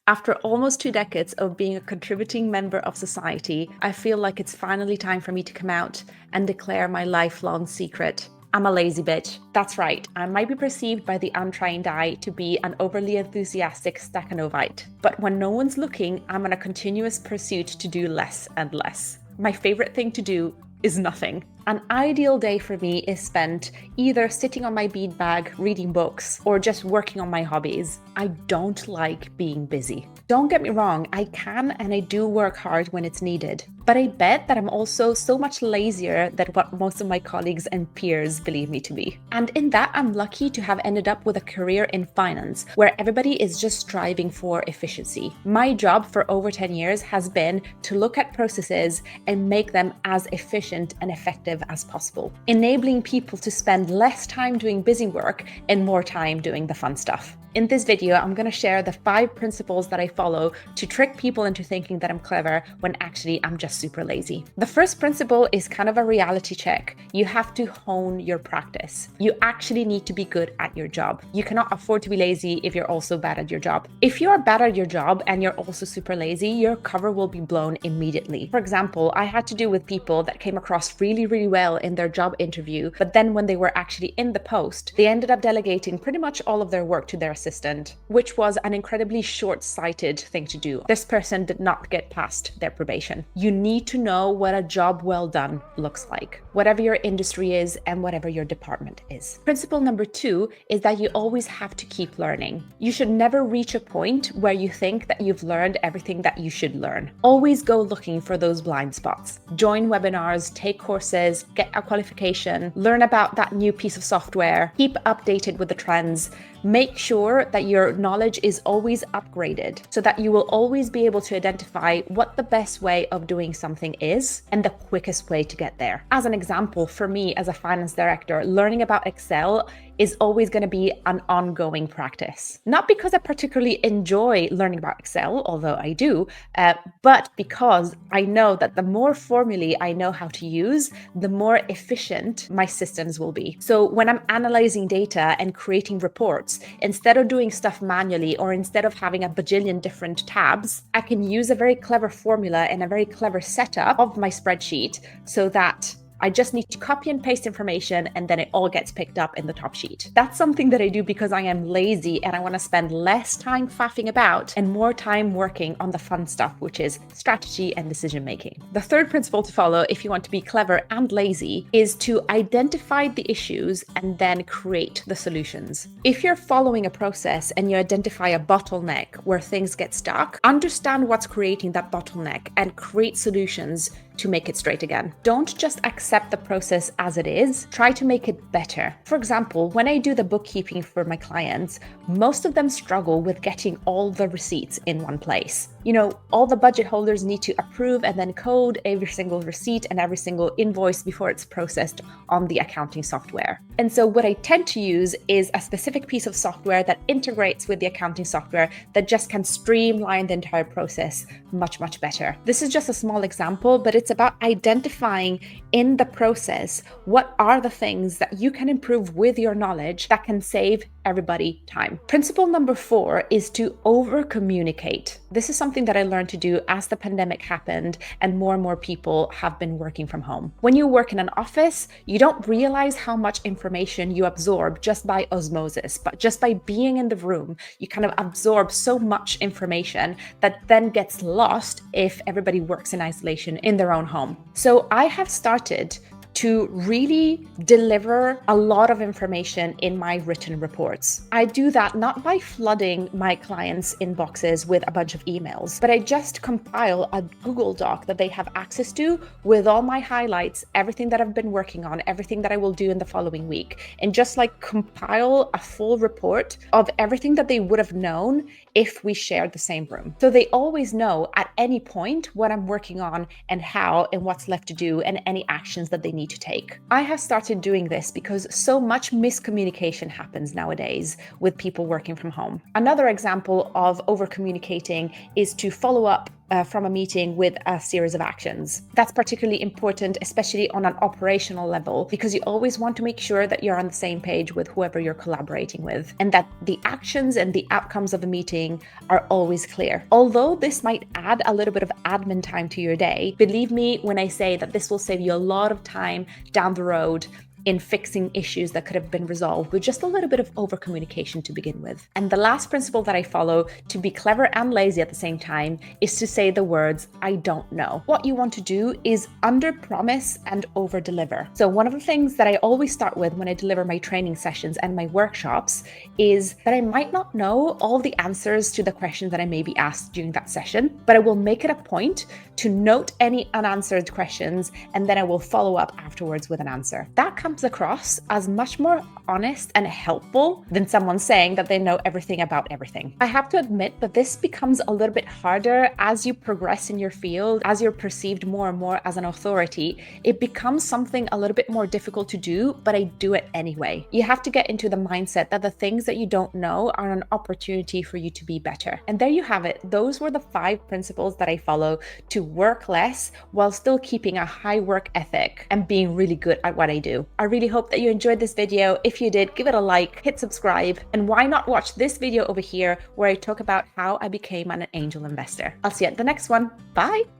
After almost 2 decades of being a contributing member of society, I feel like it's finally time for me to come out and declare my lifelong secret. I'm a lazy bitch. That's right, I might be perceived by the untrained eye to be an overly enthusiastic Stakhanovite. But when no one's looking, I'm on a continuous pursuit to do less and less. My favorite thing to do is nothing. An ideal day for me is spent either sitting on my beanbag, reading books, or just working on my hobbies. I don't like being busy. Don't get me wrong, I can and I do work hard when it's needed. But I bet that I'm also so much lazier than what most of my colleagues and peers believe me to be. And in that, I'm lucky to have ended up with a career in finance, where everybody is just striving for efficiency. My job for over 10 years has been to look at processes and make them as efficient and effective as possible, enabling people to spend less time doing busy work and more time doing the fun stuff. In this video, I'm going to share the 5 principles that I follow to trick people into thinking that I'm clever when actually I'm just super lazy. The first principle is kind of a reality check. You have to hone your practice. You actually need to be good at your job. You cannot afford to be lazy if you're also bad at your job. If you are bad at your job and you're also super lazy, your cover will be blown immediately. For example, I had to do with people that came across really, really well in their job interview, but then when they were actually in the post, they ended up delegating pretty much all of their work to their assistant, which was an incredibly short-sighted thing to do. This person did not get past their probation. You need to know what a job well done looks like, whatever your industry is and whatever your department is. Principle number 2 is that you always have to keep learning. You should never reach a point where you think that you've learned everything that you should learn. Always go looking for those blind spots. Join webinars, take courses, get a qualification, learn about that new piece of software, keep updated with the trends. Make sure that your knowledge is always upgraded so that you will always be able to identify what the best way of doing something is and the quickest way to get there. As an example, for me as a finance director, learning about Excel is always going to be an ongoing practice. Not because I particularly enjoy learning about Excel, although I do, but because I know that the more formulae I know how to use, the more efficient my systems will be. So when I'm analyzing data and creating reports, instead of doing stuff manually or instead of having a bajillion different tabs, I can use a very clever formula and a very clever setup of my spreadsheet so that I just need to copy and paste information and then it all gets picked up in the top sheet. That's something that I do because I am lazy and I want to spend less time faffing about and more time working on the fun stuff, which is strategy and decision making. The third principle to follow if you want to be clever and lazy is to identify the issues and then create the solutions. If you're following a process and you identify a bottleneck where things get stuck, understand what's creating that bottleneck and create solutions to make it straight again. Don't just accept the process as it is, try to make it better. For example, when I do the bookkeeping for my clients, most of them struggle with getting all the receipts in one place. You know, all the budget holders need to approve and then code every single receipt and every single invoice before it's processed on the accounting software. And so what I tend to use is a specific piece of software that integrates with the accounting software that just can streamline the entire process much, much better. This is just a small example, but it's about identifying in the process what are the things that you can improve with your knowledge that can save everybody time. Principle number 4 is to over communicate. This is something that I learned to do as the pandemic happened and more people have been working from home. When you work in an office, you don't realize how much information you absorb just by osmosis, but just by being in the room, you kind of absorb so much information that then gets lost if everybody works in isolation in their own home. So I have started to really deliver a lot of information in my written reports. I do that not by flooding my clients' inboxes with a bunch of emails, but I just compile a Google Doc that they have access to with all my highlights, everything that I've been working on, everything that I will do in the following week, and just like compile a full report of everything that they would have known if we shared the same room. So they always know at any point what I'm working on and how and what's left to do and any actions that they need to take. I have started doing this because so much miscommunication happens nowadays with people working from home. Another example of over communicating is to follow up from a meeting with a series of actions. That's particularly important, especially on an operational level, because you always want to make sure that you're on the same page with whoever you're collaborating with, and that the actions and the outcomes of the meeting are always clear. Although this might add a little bit of admin time to your day, believe me when I say that this will save you a lot of time down the road in fixing issues that could have been resolved with just a little bit of over communication to begin with. And the last principle that I follow to be clever and lazy at the same time is to say the words, I don't know. What you want to do is under promise and over deliver. So one of the things that I always start with when I deliver my training sessions and my workshops is that I might not know all the answers to the questions that I may be asked during that session, but I will make it a point to note any unanswered questions, and then I will follow up afterwards with an answer. That comes across as much more honest and helpful than someone saying that they know everything about everything. I have to admit that this becomes a little bit harder as you progress in your field, as you're perceived more and more as an authority. It becomes something a little bit more difficult to do, but I do it anyway. You have to get into the mindset that the things that you don't know are an opportunity for you to be better. And there you have it. Those were the 5 principles that I follow to work less while still keeping a high work ethic and being really good at what I do. I really hope that you enjoyed this video. If you did, give it a like, hit subscribe, and why not watch this video over here where I talk about how I became an angel investor. I'll see you at the next one. Bye.